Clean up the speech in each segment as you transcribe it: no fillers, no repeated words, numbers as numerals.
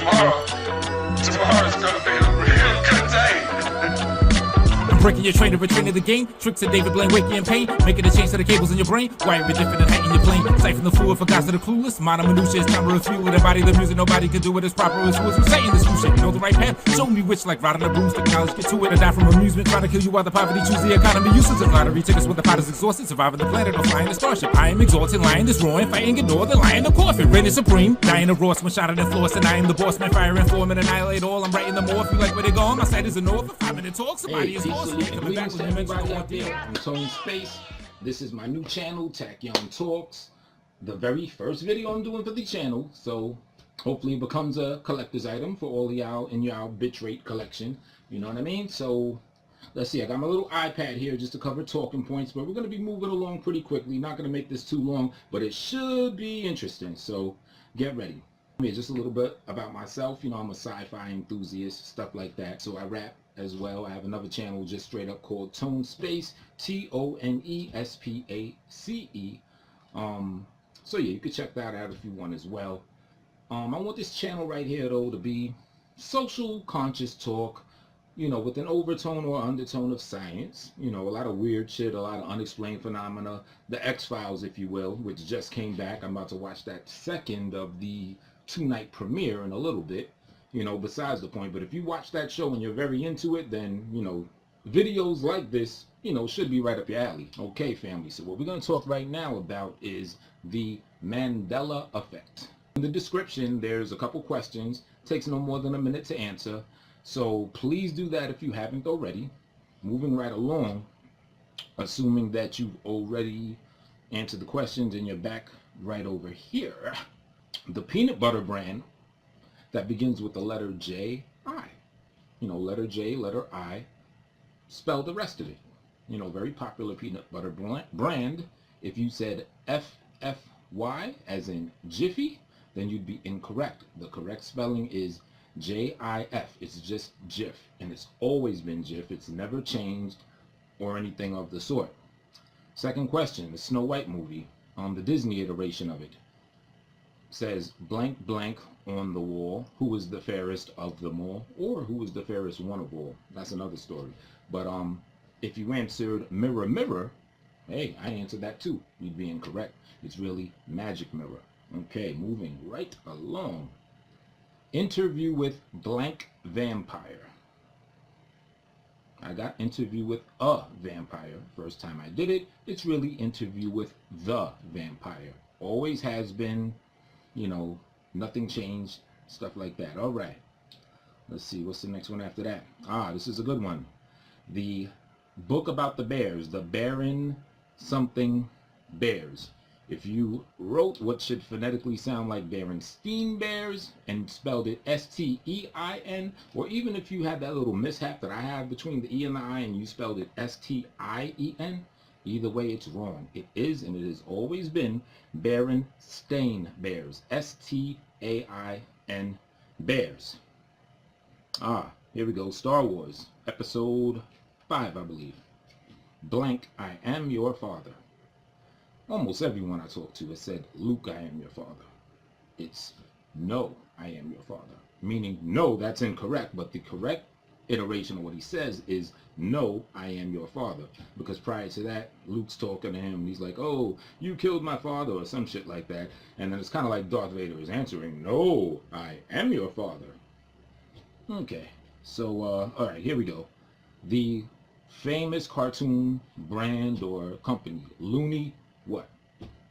Tomorrow's gonna be a real good day. I'm breaking your train of retraining the game. Tricks of David Blaine, waking in pain. Making a change to the cables in your brain. Wiring different and heighten your plane. Siphon the fluid for guys that are clueless. Minor minutia is time to refuel it. Embody the music, nobody can do it as proper as who is reciting this new shit. You know the right path? Show me which, like riding a broomstick. Knowledge, get to it and die from amusement. Trying to kill you while the poverty choose the economy. Useless of lottery tickets when the pot is exhausted. Surviving the planet or flying the starship. I am exalted, lion is roaring, fighting, ignore the lion, the coffin. Reign is supreme. Dying of Ross, one shot at the floss. And I am the boss man, fire and form and annihilate all. I'm writing them off. You like where they going? My site is a north. A 5-minute talk. Somebody is lost. Coming back with everybody out there on Tone Space. This is my new channel, TACHYON Talks. The very first video I'm doing for the channel, so hopefully it becomes a collector's item for all of y'all in your bitrate collection. You know what I mean? So let's see, I got my little iPad here just to cover talking points, but we're going to be moving along pretty quickly. Not going to make this too long, but it should be interesting, so get ready. Just a little bit about myself. You know, I'm a sci-fi enthusiast, stuff like that, so I rap as well. I have another channel just straight up called Tone Space, TONESPACE. So yeah, you can check that out if you want as well. I want this channel right here though to be social conscious talk, you know, with an overtone or undertone of science. You know, a lot of weird shit, a lot of unexplained phenomena, the X-Files, if you will, which just came back. I'm about to watch that second of the 2-night premiere in a little bit. You know, besides the point, but if you watch that show and you're very into it, then, you know, videos like this, you know, should be right up your alley. Okay, family, so what we're going to talk right now about is the Mandela Effect. In the description, there's a couple questions. Takes no more than a minute to answer, so please do that if you haven't already. Moving right along, assuming that you've already answered the questions and you're back right over here. The peanut butter brand that begins with the letter J-I. You know, letter J, letter I. Spell the rest of it. You know, very popular peanut butter brand. If you said F-F-Y, as in Jiffy, then you'd be incorrect. The correct spelling is J-I-F. It's just Jif, and it's always been Jif. It's never changed or anything of the sort. Second question, the Snow White movie, the Disney iteration of it, says blank blank on the wall. Who is the fairest of them all? Or who is the fairest one of all? That's another story. But if you answered mirror mirror, hey, I answered that too. You'd be incorrect. It's really magic mirror. Okay, moving right along. Interview with blank vampire. I got interview with a vampire. First time I did it, it's really interview with the vampire. Always has been. You know, nothing changed, stuff like that. All right. Let's see, what's the next one after that? This is a good one. The book about the bears, the Baron something bears. If you wrote what should phonetically sound like Berenstein Bears and spelled it S-T-E-I-N, or even if you had that little mishap that I have between the E and the I and you spelled it S-T-I-E-N, either way, it's wrong. It is, and it has always been, Berenstain Bears. S-T-A-I-N Bears. Here we go. Star Wars, Episode 5, I believe. Blank, I am your father. Almost everyone I talked to has said, Luke, I am your father. It's, no, I am your father. Meaning, no, that's incorrect, but the correct iteration of what he says is, no, I am your father. Because prior to that, Luke's talking to him, and he's like, oh, you killed my father, or some shit like that. And then it's kind of like Darth Vader is answering, no, I am your father. Okay, so, all right, here we go. The famous cartoon brand or company, Looney what?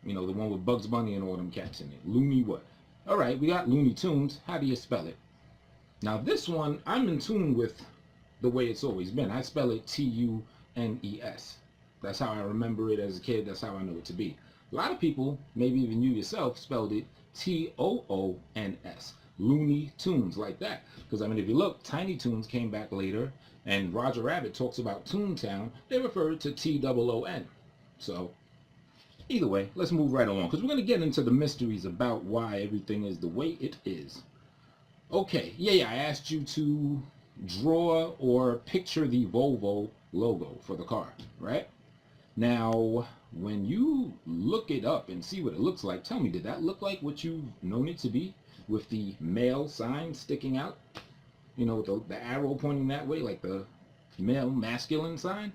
You know, the one with Bugs Bunny and all them cats in it. Looney what? All right, we got Looney Tunes. How do you spell it? Now this one, I'm in tune with the way it's always been. I spell it T-U-N-E-S. That's how I remember it as a kid. That's how I know it to be. A lot of people, maybe even you yourself, spelled it T-O-O-N-S. Looney Tunes, like that. Because, I mean, if you look, Tiny Toons came back later, and Roger Rabbit talks about Toontown. They refer to T-O-O-N. So, either way, let's move right along, because we're going to get into the mysteries about why everything is the way it is. Okay, yeah, I asked you to draw or picture the Volvo logo for the car, right? Now, when you look it up and see what it looks like, tell me, did that look like what you've known it to be? with the male sign sticking out, you know, with the arrow pointing that way, like the male masculine sign.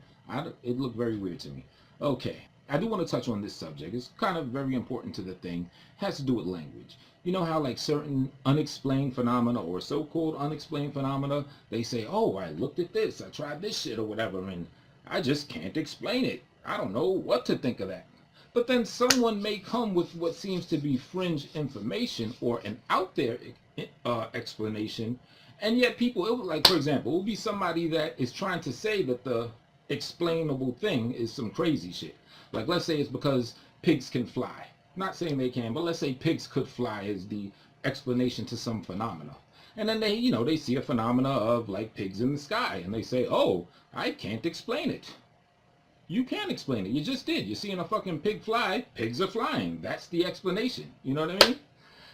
It looked very weird to me. Okay, I do want to touch on this subject. It's kind of very important to the thing. It has to do with language. You know how like certain unexplained phenomena or so-called unexplained phenomena, they say, oh, I looked at this, I tried this shit or whatever, and I just can't explain it. I don't know what to think of that. But then someone may come with what seems to be fringe information or an out there explanation, and yet people, like for example, it will be somebody that is trying to say that the explainable thing is some crazy shit. Like let's say it's because pigs can fly. Not saying they can, but let's say pigs could fly is the explanation to some phenomena. And then they, you know, they see a phenomena of like pigs in the sky, and they say, oh, I can't explain it. You can't explain it. You just did. You're seeing a fucking pig fly. Pigs are flying. That's the explanation. You know what I mean?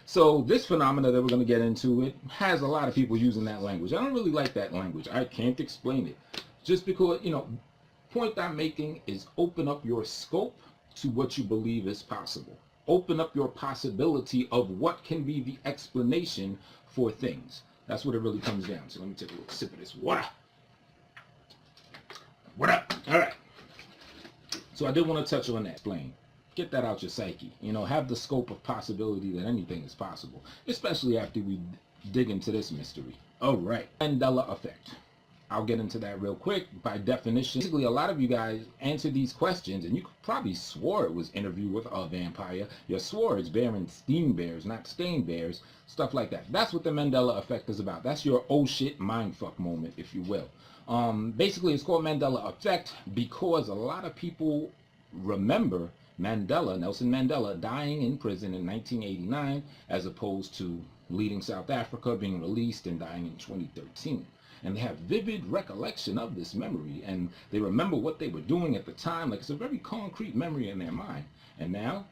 So this phenomena that we're going to get into, it has a lot of people using that language. I don't really like that language. I can't explain it. Just because, you know, point I'm making is open up your scope to what you believe is possible. Open up your possibility of what can be the explanation for things. That's what it really comes down to. Let me take a little sip of this water. What up? All right. So I did want to touch on that. Explain. Get that out your psyche. You know, have the scope of possibility that anything is possible, especially after we dig into this mystery. All right. Mandela Effect. I'll get into that real quick. By definition, basically a lot of you guys answer these questions, and you probably swore it was Interview with a Vampire. You swore it's Berenstain Bears, not Stain Bears, stuff like that. That's what the Mandela Effect is about. That's your oh shit mindfuck moment, if you will. Basically, it's called Mandela Effect because a lot of people remember Nelson Mandela, dying in prison in 1989, as opposed to leading South Africa, being released, and dying in 2013. And they have vivid recollection of this memory, and they remember what they were doing at the time. Like, it's a very concrete memory in their mind. And now,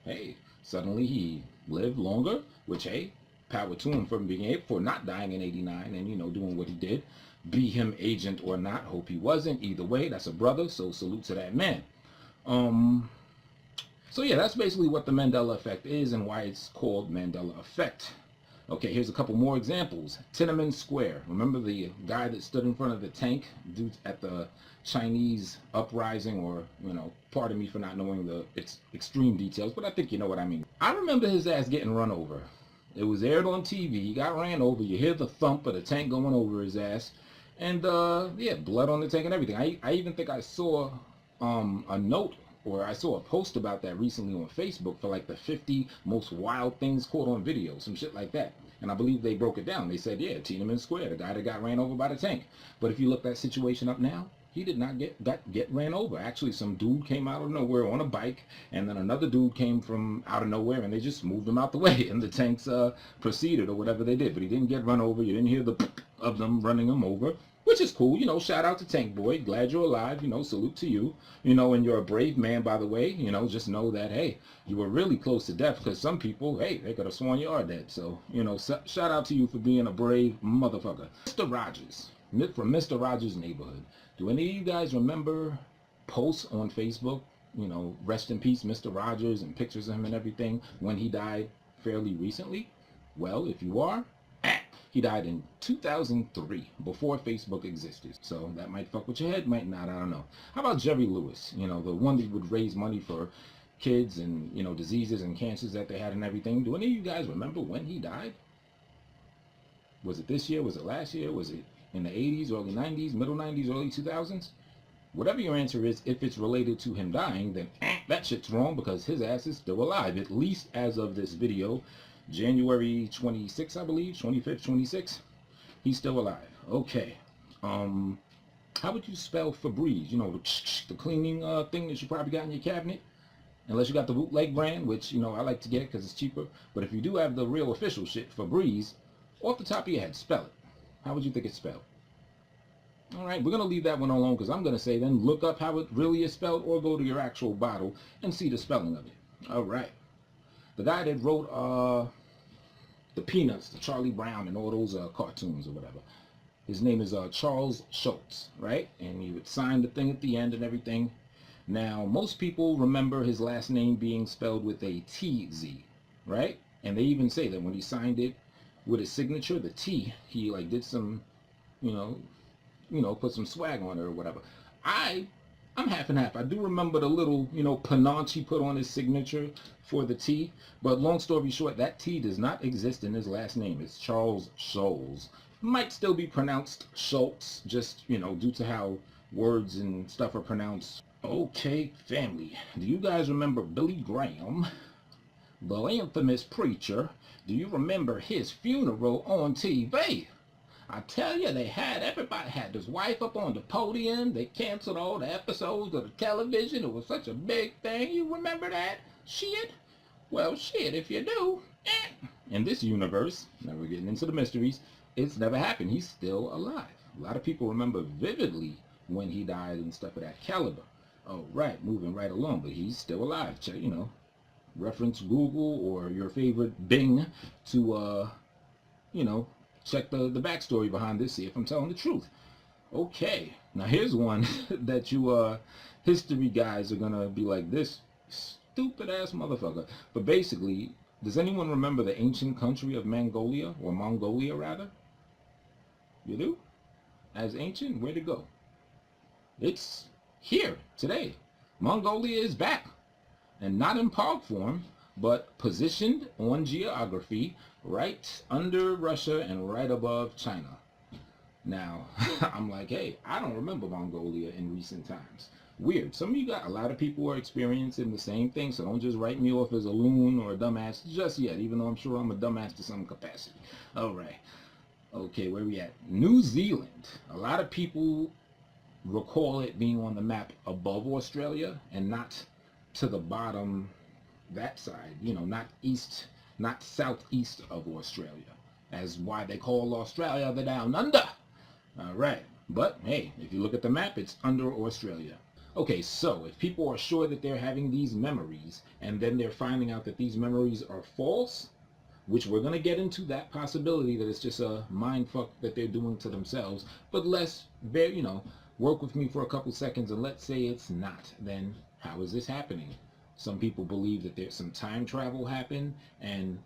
hey, suddenly he lived longer, which, hey, power to him for not dying in 89 and, you know, doing what he did. Be him agent or not, hope he wasn't. Either way, that's a brother, so salute to that man. So yeah, that's basically what the Mandela Effect is and why it's called Mandela Effect. Okay, here's a couple more examples. Tiananmen Square. Remember the guy that stood in front of the tank at the Chinese uprising, or, you know, pardon me for not knowing the extreme details, but I think you know what I mean. I remember his ass getting run over. It was aired on TV. He got ran over. You hear the thump of the tank going over his ass. And, yeah, blood on the tank and everything. I even think I saw a note, or I saw a post about that recently on Facebook for like the 50 most wild things caught on video, some shit like that. And I believe they broke it down. They said, yeah, Tiananmen Square, the guy that got ran over by the tank. But if you look that situation up now, he did not get ran over. Actually, some dude came out of nowhere on a bike, and then another dude came from out of nowhere, and they just moved him out the way, and the tanks proceeded, or whatever they did. But he didn't get run over. You didn't hear the of them running him over, which is cool. You know, shout out to Tank Boy. Glad you're alive. You know, salute to you. You know, and you're a brave man, by the way. You know, just know that, hey, you were really close to death, because some people, hey, they could have sworn you are dead. So, you know, shout out to you for being a brave motherfucker. Mr. Rogers, from Mr. Rogers' Neighborhood. Do any of you guys remember posts on Facebook, you know, rest in peace, Mr. Rogers, and pictures of him and everything when he died fairly recently? Well, if you are, he died in 2003, before Facebook existed. So that might fuck with your head, might not, I don't know. How about Jerry Lewis? You know, the one that would raise money for kids and, you know, diseases and cancers that they had and everything. Do any of you guys remember when he died? Was it this year? Was it last year? Was it in the 80s, early 90s, middle 90s, early 2000s? Whatever your answer is, if it's related to him dying, then that shit's wrong, because his ass is still alive, at least as of this video. January 26th, I believe, 25th, 26th. He's still alive. Okay. How would you spell Febreze? You know, the cleaning thing that you probably got in your cabinet? Unless you got the bootleg brand, which, you know, I like to get because it's cheaper. But if you do have the real official shit, Febreze, off the top of your head, spell it. How would you think it's spelled? All right, we're going to leave that one alone, because I'm going to say then look up how it really is spelled, or go to your actual bottle and see the spelling of it. All right. The guy that wrote the Peanuts, the Charlie Brown, and all those cartoons or whatever, his name is Charles Schultz, right? And he would sign the thing at the end and everything. Now, most people remember his last name being spelled with a TZ, right? And they even say that when he signed it with his signature, the T, he like did some, you know, put some swag on it or whatever. I'm half and half. I do remember the little, panache he put on his signature for the T. But long story short, that T does not exist in his last name. It's Charles Schulz. Might still be pronounced Schultz, just, due to how words and stuff are pronounced. Okay, family. Do you guys remember Billy Graham, the infamous preacher? Do you remember his funeral on TV? I tell you, everybody had his wife up on the podium. They canceled all the episodes of the television. It was such a big thing. You remember that? Shit? Well, shit, if you do. In this universe, now we're getting into the mysteries, it's never happened. He's still alive. A lot of people remember vividly when he died and stuff of that caliber. Oh, right, moving right along, but he's still alive. Check, reference Google or your favorite Bing to, check the backstory behind this, see if I'm telling the truth. Okay, now here's one that you history guys are gonna be like, this stupid ass motherfucker. But basically, does anyone remember the ancient country of Mongolia, or Mongolia rather? You do? As ancient? Where'd it go? It's here today. Mongolia is back, and not in POG form, but positioned on geography right under Russia and right above China. Now, I'm like, hey, I don't remember Mongolia in recent times. Weird. Some of you got, a lot of people are experiencing the same thing, so don't just write me off as a loon or a dumbass just yet, even though I'm sure I'm a dumbass to some capacity. All right. Okay, where we at? New Zealand. A lot of people recall it being on the map above Australia and not to the bottom, that side, not east, not southeast of Australia. That's why they call Australia the Down Under. All right, but hey, if you look at the map, it's under Australia. Okay, so if people are sure that they're having these memories and then they're finding out that these memories are false, which we're going to get into that possibility that it's just a mind fuck that they're doing to themselves, but let's, work with me for a couple seconds and let's say it's not, then how is this happening? Some people believe that there's some time travel happened and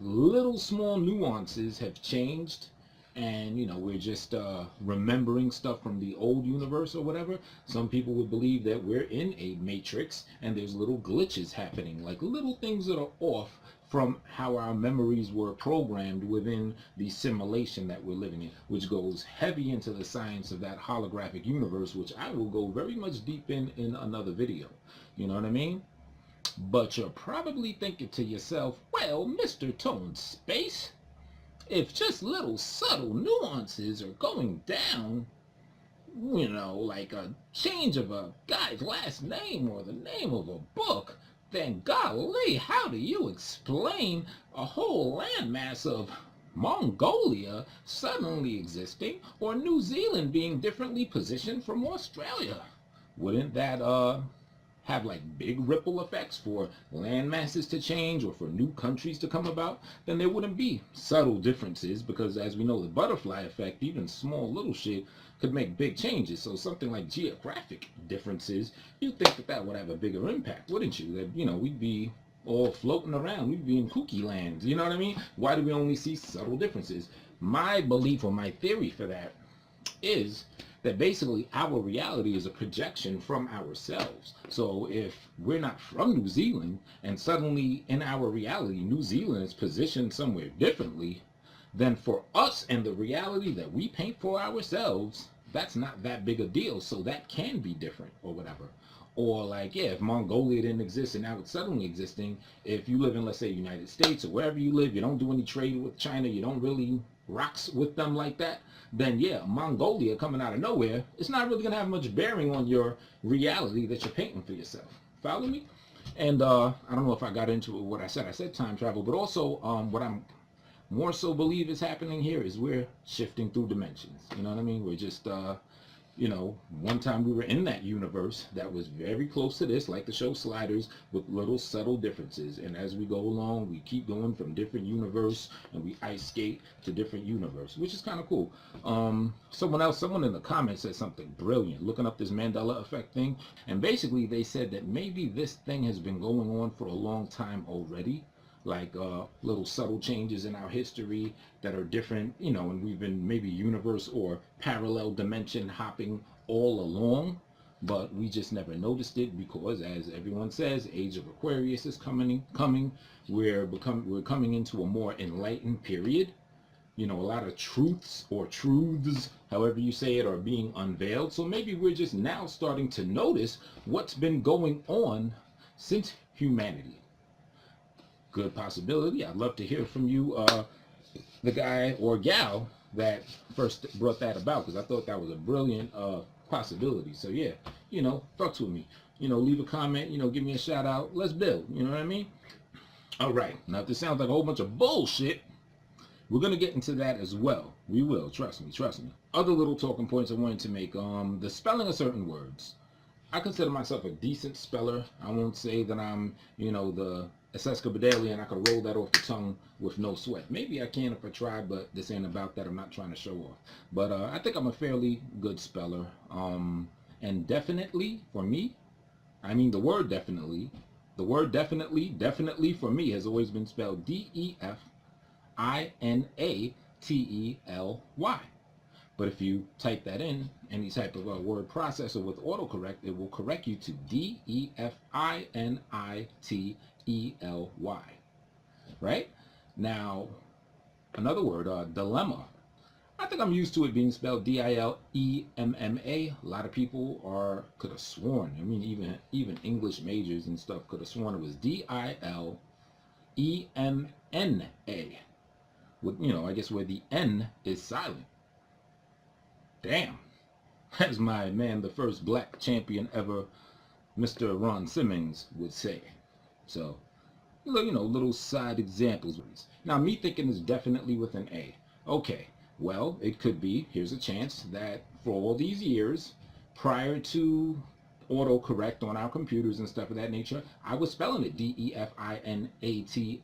little small nuances have changed, and we're just remembering stuff from the old universe or whatever. Some people would believe that we're in a matrix and there's little glitches happening, like little things that are off from how our memories were programmed within the simulation that we're living in, which goes heavy into the science of that holographic universe, which I will go very much deep in another video. You know what I mean? But you're probably thinking to yourself, well, Mr. Tone Space, if just little subtle nuances are going down, like a change of a guy's last name or the name of a book, then golly, how do you explain a whole landmass of Mongolia suddenly existing, or New Zealand being differently positioned from Australia? Wouldn't that have like big ripple effects for land masses to change or for new countries to come about? Then there wouldn't be subtle differences, because as we know, the butterfly effect, even small little shit could make big changes. So something like geographic differences, you'd think that that would have a bigger impact, wouldn't you? That, we'd be all floating around, we'd be in kooky lands, you know what I mean? Why do we only see subtle differences? My belief or my theory for that is that basically our reality is a projection from ourselves. So if we're not from New Zealand and suddenly in our reality New Zealand is positioned somewhere differently, then for us and the reality that we paint for ourselves, that's not that big a deal. So that can be different or whatever. Or like, yeah, if Mongolia didn't exist and now it's suddenly existing, if you live in, let's say, United States or wherever you live, you don't do any trade with China, you don't really rocks with them like that, then yeah, Mongolia coming out of nowhere, it's not really going to have much bearing on your reality that you're painting for yourself. Follow me? And I don't know if I got into what I said. I said time travel, but also what I'm more so believe is happening here is we're shifting through dimensions. You know what I mean? We're just one time we were in that universe that was very close to this, like the show Sliders, with little subtle differences. And as we go along, we keep going from different universe and we ice skate to different universe, which is kind of cool. Someone in the comments said something brilliant, looking up this Mandela Effect thing. And basically they said that maybe this thing has been going on for a long time already, like little subtle changes in our history that are different, you know, and we've been maybe universe or parallel dimension hopping all along, but we just never noticed it because, as everyone says, Age of Aquarius is coming. We're coming into a more enlightened period. You know, a lot of truths or truths, however you say it, are being unveiled. So maybe we're just now starting to notice what's been going on since humanity. Good possibility. I'd love to hear from you, the guy or gal that first brought that about, because I thought that was a brilliant possibility. So yeah, you know, fucks with me. You know, leave a comment, you know, give me a shout out. Let's build, you know what I mean? All right. Now, if this sounds like a whole bunch of bullshit, we're going to get into that as well. We will. Trust me. Trust me. Other little talking points I wanted to make. The spelling of certain words. I consider myself a decent speller. I won't say that I'm, you know, the Esescabadalian. I could roll that off the tongue with no sweat. Maybe I can if I try, but this ain't about that. I'm not trying to show off. But I think I'm a fairly good speller. And definitely, for me, I mean the word definitely for me has always been spelled DEFINATELY. But if you type that in any type of a word processor with autocorrect, it will correct you to DEFINITELY. Right? Now, another word, dilemma. I think I'm used to it being spelled DILEMMA. A lot of people could have sworn. I mean, even English majors and stuff could have sworn it was DILEMNA. With, you know, I guess where the N is silent. Damn. As my man, the first black champion ever, Mr. Ron Simmons, would say. So, you know, little side examples. Now, me thinking is definitely with an A. Okay, well, it could be, here's a chance, that for all these years, prior to autocorrect on our computers and stuff of that nature, I was spelling it DEFINATELY.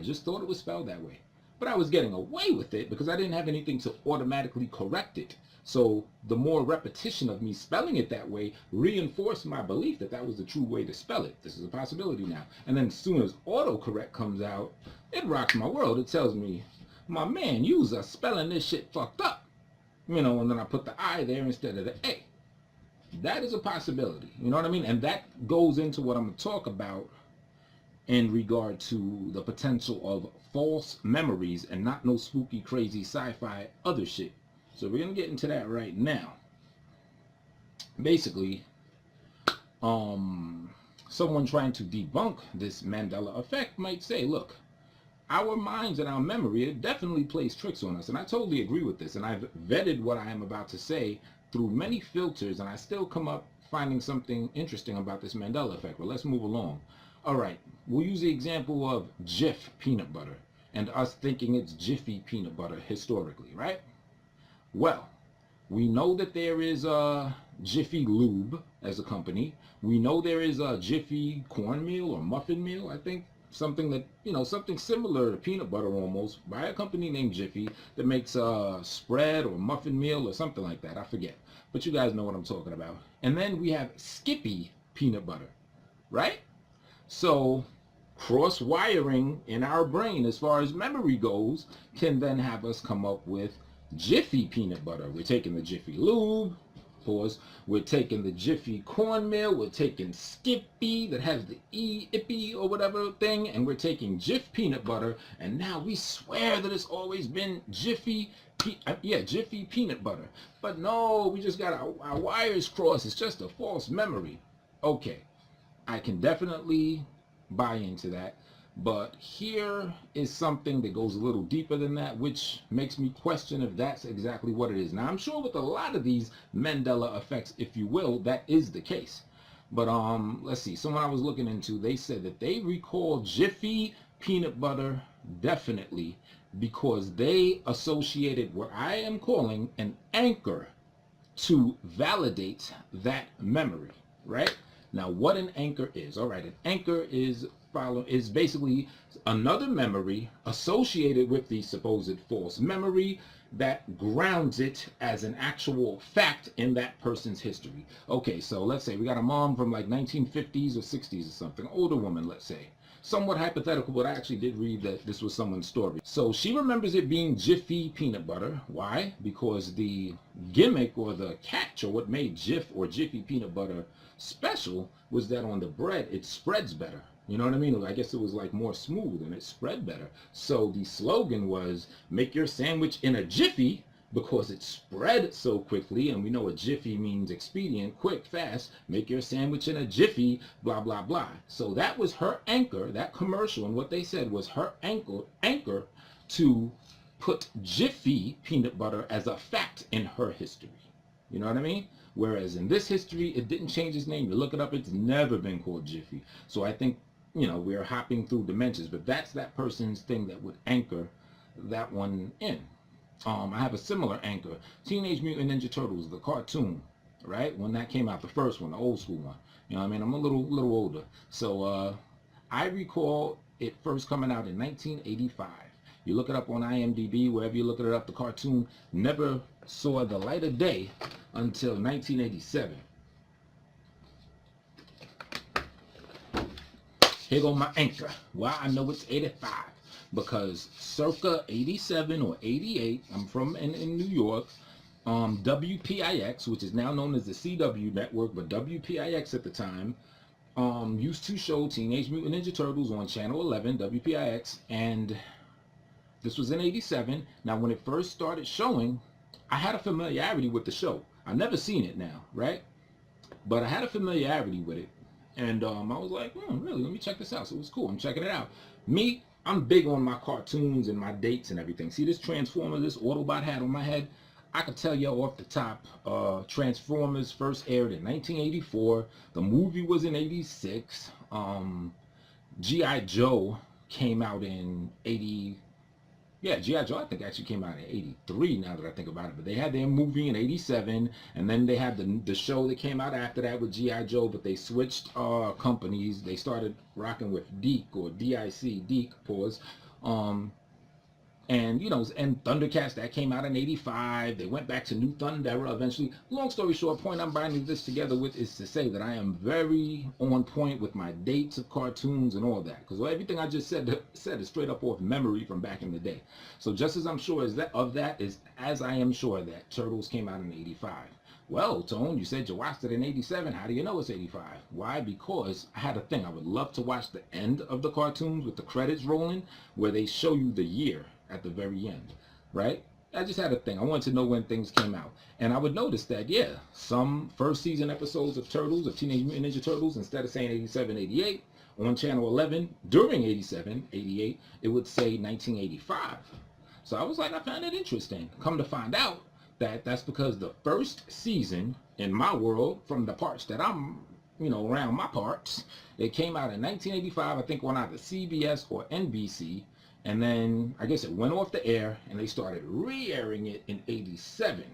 Just thought it was spelled that way. But I was getting away with it because I didn't have anything to automatically correct it. So the more repetition of me spelling it that way reinforced my belief that that was the true way to spell it. This is a possibility now. And then as soon as autocorrect comes out, it rocks my world. It tells me, my man, you was spelling this shit fucked up. You know, and then I put the I there instead of the A. That is a possibility. You know what I mean? And that goes into what I'm going to talk about in regard to the potential of false memories and not no spooky, crazy sci-fi other shit. So we're going to get into that right now. Basically, someone trying to debunk this Mandela Effect might say, look, our minds and our memory, it definitely plays tricks on us. And I totally agree with this. And I've vetted what I am about to say through many filters, and I still come up finding something interesting about this Mandela Effect. But let's move along. All right, we'll use the example of Jif peanut butter and us thinking it's Jiffy peanut butter historically, right? Well, we know that there is Jiffy Lube as a company. We know there is a Jiffy cornmeal or muffin meal, I think. Something that, you know, something similar to peanut butter almost by a company named Jiffy that makes a spread or muffin meal or something like that. I forget. But you guys know what I'm talking about. And then we have Skippy peanut butter, right? So cross-wiring in our brain as far as memory goes can then have us come up with Jiffy peanut butter. We're taking the Jiffy Lube, pause, we're taking the Jiffy cornmeal, we're taking Skippy that has the E-ippy or whatever thing, and we're taking Jif peanut butter, and now we swear that it's always been Jiffy peanut butter. But no, we just got our wires crossed. It's just a false memory. Okay. I can definitely buy into that, but here is something that goes a little deeper than that, which makes me question if that's exactly what it is. Now, I'm sure with a lot of these Mandela effects, if you will, that is the case. But let's see, someone I was looking into, they said that they recall Jiffy peanut butter definitely because they associated what I am calling an anchor to validate that memory, right? Now, what an anchor is, all right, an anchor is basically another memory associated with the supposed false memory that grounds it as an actual fact in that person's history. Okay, so let's say we got a mom from like 1950s or 60s or something, older woman, let's say. somewhat hypothetical, but I actually did read that this was someone's story. So she remembers it being Jiffy peanut butter. Why? Because the gimmick or the catch or what made Jif or Jiffy peanut butter special was that on the bread it spreads better. You know what I mean? I guess it was like more smooth and it spread better. So the slogan was, make your sandwich in a jiffy, because it spread so quickly, and we know a jiffy means expedient, quick, fast. Make your sandwich in a jiffy, blah, blah, blah. So that was her anchor, that commercial, and what they said was her anchor to put Jiffy peanut butter as a fact in her history. You know what I mean? Whereas in this history, it didn't change its name. You look it up, it's never been called Jiffy. So I think, you know, we're hopping through dimensions, but that's that person's thing that would anchor that one in. I have a similar anchor. Teenage Mutant Ninja Turtles, the cartoon, right? When that came out, the first one, the old school one. You know what I mean? I'm a little older. So I recall it first coming out in 1985. You look it up on IMDb, wherever you look it up, the cartoon never saw the light of day until 1987. Here go my anchor. Well, I know it's 85. Because circa 87 or 88, I'm from in New York, WPIX, which is now known as the CW network, but WPIX at the time, used to show Teenage Mutant Ninja Turtles on Channel 11, WPIX, and this was in 87. Now, when it first started showing, I had a familiarity with the show. I've never seen it now, right? But I had a familiarity with it, and I was like, really, let me check this out. So it was cool. I'm checking it out. I'm big on my cartoons and my dates and everything. See this Transformers, this Autobot hat on my head? I could tell you off the top, Transformers first aired in 1984. The movie was in 86. G.I. Joe came out in 80. Yeah, G.I. Joe I think actually came out in 83 now that I think about it. But they had their movie in 87, and then they had the show that came out after that with G.I. Joe, but they switched companies. They started rocking with DiC or D-I-C, DiC, pause. And, you know, and Thundercats, that came out in 85. They went back to New Thundera eventually. Long story short, point I'm binding this together with is to say that I am very on point with my dates of cartoons and all that. Because everything I just said is straight up off memory from back in the day. So just as I'm sure as I am sure that Turtles came out in 85. Well, Tone, you said you watched it in 87. How do you know it's 85? Why? Because I had a thing. I would love to watch the end of the cartoons with the credits rolling, where they show you the year at the very end, right? I just had a thing. I wanted to know when things came out. And I would notice that, yeah, some first season episodes of Turtles, of Teenage Mutant Ninja Turtles, instead of saying 87, 88, on Channel 11, during 87, 88, it would say 1985. So I was like, I found it interesting. Come to find out that that's because the first season in my world, from the parts that I'm, you know, around my parts, it came out in 1985, I think on either CBS or NBC. And then I guess it went off the air and they started re-airing it in 87.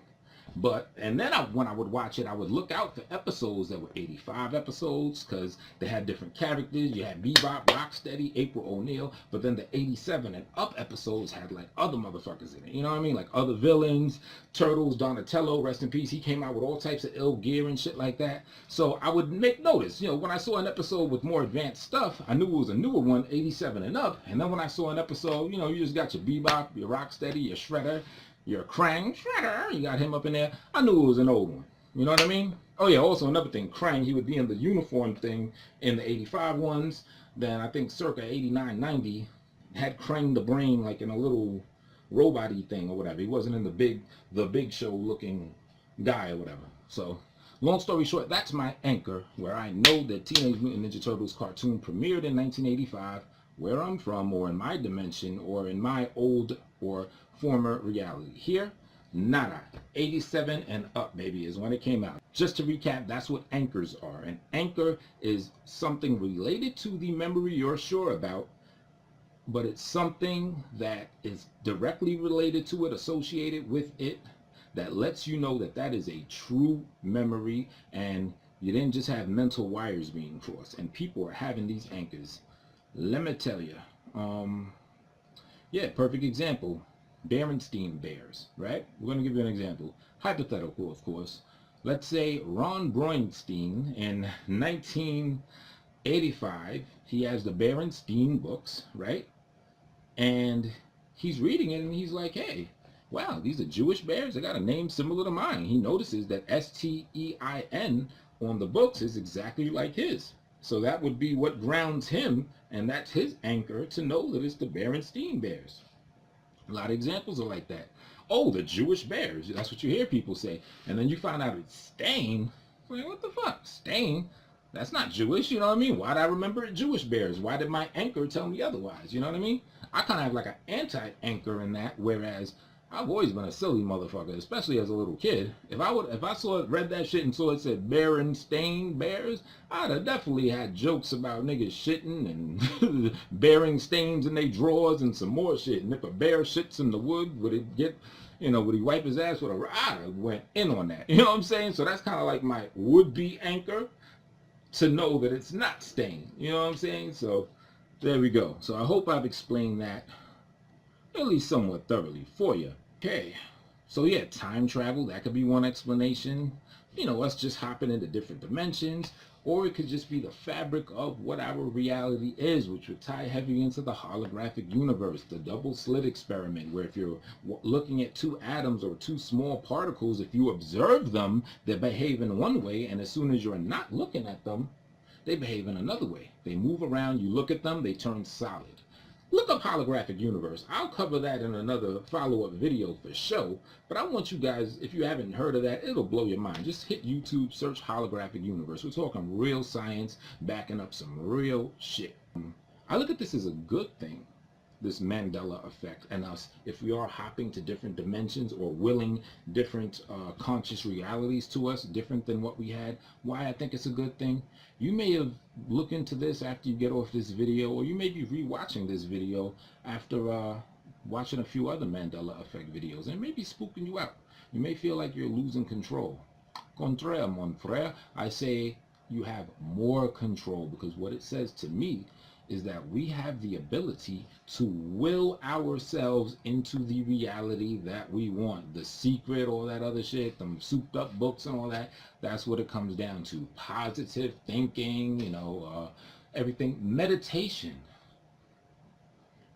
And then when I would watch it, I would look out for episodes that were 85 episodes, because they had different characters. You had Bebop, Rocksteady, April O'Neil, but then the 87 and up episodes had like other motherfuckers in it. You know what I mean? Like other villains, Turtles, Donatello, rest in peace. He came out with all types of ill gear and shit like that. So I would make notice, you know, when I saw an episode with more advanced stuff, I knew it was a newer one, 87 and up. And then when I saw an episode, you know, you just got your Bebop, your Rocksteady, your Shredder, your Krang, Shredder, you got him up in there. I knew it was an old one. You know what I mean? Oh yeah, also another thing, Krang, he would be in the uniform thing in the 85 ones. Then I think circa 89, 90, had Krang the Brain like in a little robot-y thing or whatever. He wasn't in the big show looking guy or whatever. So, long story short, that's my anchor, where I know that Teenage Mutant Ninja Turtles cartoon premiered in 1985, where I'm from, or in my dimension, or in my old or former reality. Here, nada. 87 and up, baby, is when it came out. Just to recap, that's what anchors are. An anchor is something related to the memory you're sure about, but it's something that is directly related to it, associated with it, that lets you know that that is a true memory, and you didn't just have mental wires being crossed. And people are having these anchors. Let me tell you. Yeah, perfect example. Berenstein Bears, right? We're going to give you an example. Hypothetical, of course. Let's say Ron Broenstein in 19 85, he has the Berenstein books, right? And he's reading it and he's like, hey, wow, these are Jewish bears. They got a name similar to mine. He notices that Stein on the books is exactly like his. So that would be what grounds him, and that's his anchor to know that it's the Berenstein bears. A lot of examples are like that. Oh, the Jewish bears. That's what you hear people say. And then you find out it's Stain. Like, what the fuck? Stain? That's not Jewish, you know what I mean? Why did I remember it Jewish bears? Why did my anchor tell me otherwise? You know what I mean? I kind of have like an anti-anchor in that, whereas I've always been a silly motherfucker, especially as a little kid. If I read that shit and saw it said Berenstain Bears, I'd have definitely had jokes about niggas shitting and bearing stains in their drawers and some more shit. And if a bear shits in the wood, would it get, would he wipe his ass with a rod? I went in on that. You know what I'm saying? So that's kind of like my would-be anchor to know that it's not stain. You know what I'm saying? So there we go. So I hope I've explained that at least somewhat thoroughly for you. Okay, so yeah, time travel, that could be one explanation. Us just hopping into different dimensions, or it could just be the fabric of what our reality is, which would tie heavy into the holographic universe, the double slit experiment, where if you're looking at two atoms or two small particles, if you observe them, they behave in one way, and as soon as you're not looking at them, they behave in another way. They move around, you look at them, they turn solid. Look up Holographic Universe. I'll cover that in another follow-up video for sure. But I want you guys, if you haven't heard of that, it'll blow your mind. Just hit YouTube, search Holographic Universe. We're talking real science, backing up some real shit. I look at this as a good thing, this Mandela Effect, and us, if we are hopping to different dimensions or willing different conscious realities to us, different than what we had. Why I think it's a good thing? You may have looked into this after you get off this video, or you may be rewatching this video after watching a few other Mandela Effect videos, and it may be spooking you out. You may feel like you're losing control. Contraire, mon frère, I say you have more control, because what it says to me is that we have the ability to will ourselves into the reality that we want. The Secret, all that other shit, them souped up books and all that, that's what it comes down to. Positive thinking, everything. Meditation.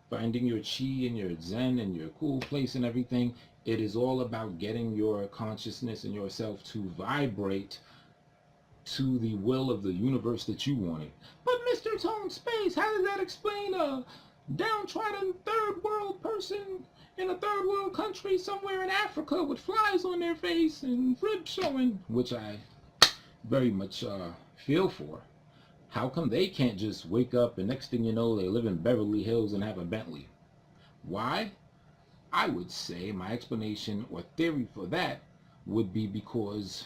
Finding your chi and your zen and your cool place and everything. It is all about getting your consciousness and yourself to vibrate to the will of the universe that you wanted. But Mr. Tone Space, how does that explain a downtrodden third world person in a third world country somewhere in Africa with flies on their face and ribs showing, which I very much feel for? How come they can't just wake up and next thing you know they live in Beverly Hills and have a Bentley? Why? I would say my explanation or theory for that would be because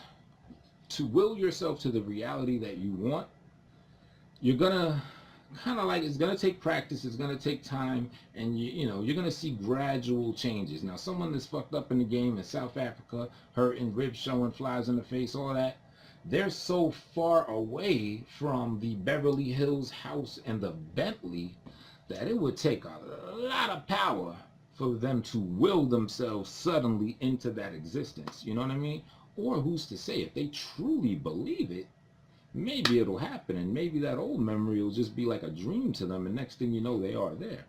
to will yourself to the reality that you want, you're gonna it's gonna take practice, it's gonna take time, and you're gonna see gradual changes. Now, someone that's fucked up in the game in South Africa, hurting, ribs showing, flies in the face, all that, they're so far away from the Beverly Hills house and the Bentley that it would take a lot of power for them to will themselves suddenly into that existence. You know what I mean? Or who's to say, if they truly believe it, maybe it'll happen, and maybe that old memory will just be like a dream to them, and next thing you know, they are there.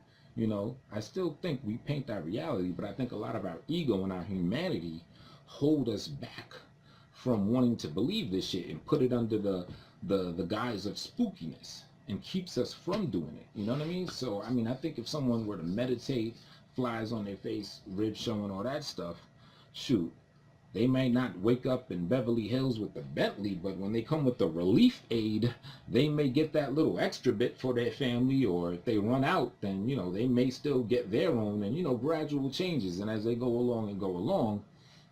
I still think we paint our reality, but I think a lot of our ego and our humanity hold us back from wanting to believe this shit and put it under the guise of spookiness and keeps us from doing it. You know what I mean? So, I think if someone were to meditate, flies on their face, ribs showing, all that stuff, shoot, they may not wake up in Beverly Hills with the Bentley, but when they come with the relief aid, they may get that little extra bit for their family, or if they run out, then, they may still get their own, and, gradual changes. And as they go along,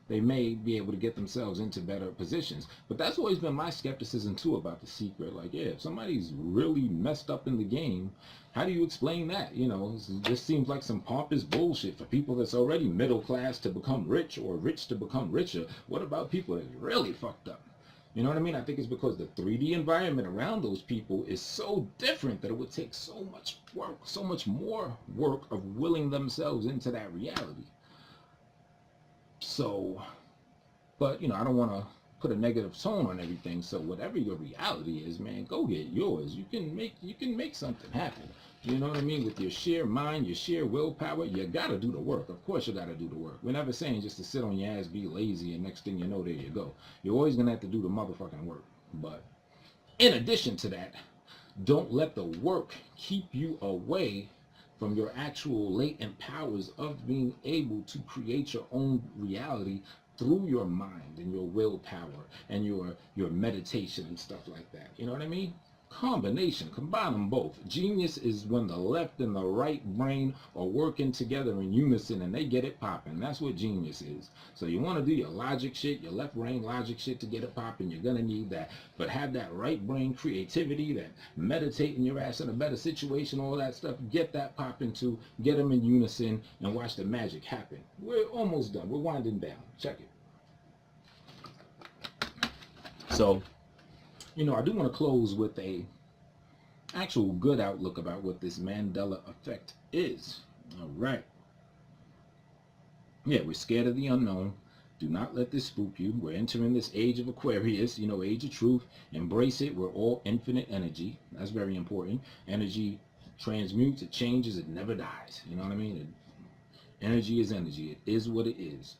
they may be able to get themselves into better positions. But that's always been my skepticism, too, about The Secret. Like, yeah, if somebody's really messed up in the game, how do you explain that? It just seems like some pompous bullshit for people that's already middle class to become rich, or rich to become richer. What about people that's really fucked up? You know what I mean? I think it's because the 3D environment around those people is so different that it would take so much work, so much more work of willing themselves into that reality. So, but, I don't want to put a negative tone on everything. So whatever your reality is, man, go get yours. You can make something happen. You know what I mean? With your sheer mind, your sheer willpower, you gotta do the work. Of course you gotta do the work. We're never saying just to sit on your ass, be lazy, and next thing you know, there you go. You're always gonna have to do the motherfucking work. But in addition to that, don't let the work keep you away from your actual latent powers of being able to create your own reality through your mind and your willpower and your meditation and stuff like that. You know what I mean? Combination, combine them both. Genius is when the left and the right brain are working together in unison and they get it popping. That's what genius is. So you want to do your logic shit, your left brain logic shit to get it popping. You're gonna need that, but have that right brain creativity, that meditating your ass in a better situation, all that stuff. Get that popping too. Get them in unison and watch the magic happen. We're almost done. We're winding down. Check it. So, you know, I do want to close with a actual good outlook about what this Mandela Effect is. All right. Yeah, we're scared of the unknown. Do not let this spook you. We're entering this age of Aquarius, you know, age of truth. Embrace it. We're all infinite energy. That's very important. Energy transmutes, it changes, it never dies. You know what I mean? Energy is energy. It is what it is.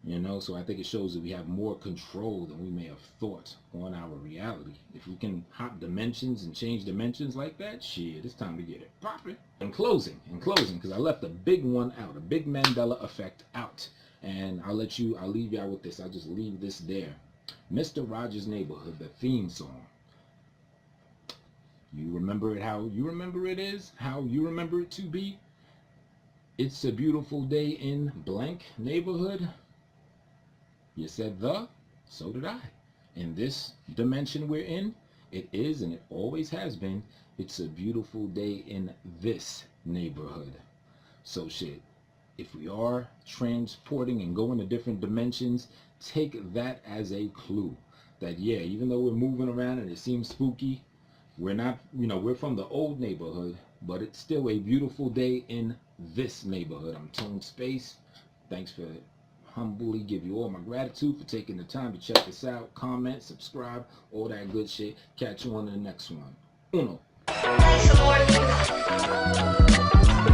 You know, so I think it shows that we have more control than we may have thought on our reality. If we can hop dimensions and change dimensions like that, shit, it's time to get it popping. In closing, because I left a big one out, a big Mandela Effect out. And I'll leave y'all with this. I'll just leave this there. Mr. Rogers' Neighborhood, the theme song. You remember it how you remember it is? How you remember it to be? It's a beautiful day in blank neighborhood. You said the, so did I. In this dimension we're in, it is and it always has been, it's a beautiful day in this neighborhood. So shit, if we are transporting and going to different dimensions, take that as a clue. That yeah, even though we're moving around and it seems spooky, we're not, you know, we're from the old neighborhood, but it's still a beautiful day in this neighborhood. I'm Tone Space. Thanks for humbly give you all my gratitude for taking the time to check this out. Comment, subscribe, all that good shit. Catch you on the next one. Uno.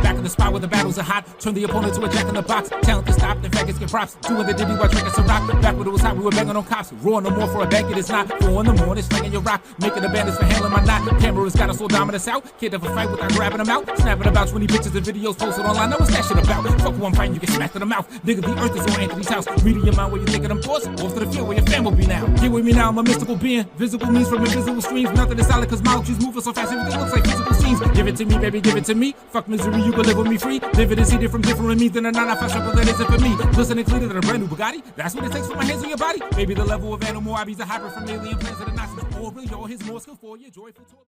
Back in the spot where the battles are hot. Turn the opponent to a jack in the box. Talent can stop, the faggots get props. Doing the diddy while drinking some rock. Back when it was hot, we were banging on cops. Roar no more for a bank, it is not. 4 in the morning, slinging your rock. Making the bandits for handling my knot. Cameras got us all dominant out. Can't ever fight without grabbing them out. Snapping about 20 pictures and videos posted online. Now what's that shit about? Fuck who I'm fighting, you get smacked in the mouth. Nigga, the earth is on Anthony's house. Reading your mind where you thinking I'm forced. Off to the field where your fam will be now. Get with me now, I'm a mystical being. Visible means from invisible streams. Nothing is solid cause molecules moving so fast. Everything looks like physical scenes. Give it to me, baby, give it to me. Fuck misery, you can live with me free. Live it is heated from different means than a 9-5 simple that isn't for me. Listening cleaner than a brand new Bugatti. That's what it takes for my hands on your body. Maybe the level of animal IB's a hybrid from alien plans of the Nazis. Or really all his more skill for your joyful talk.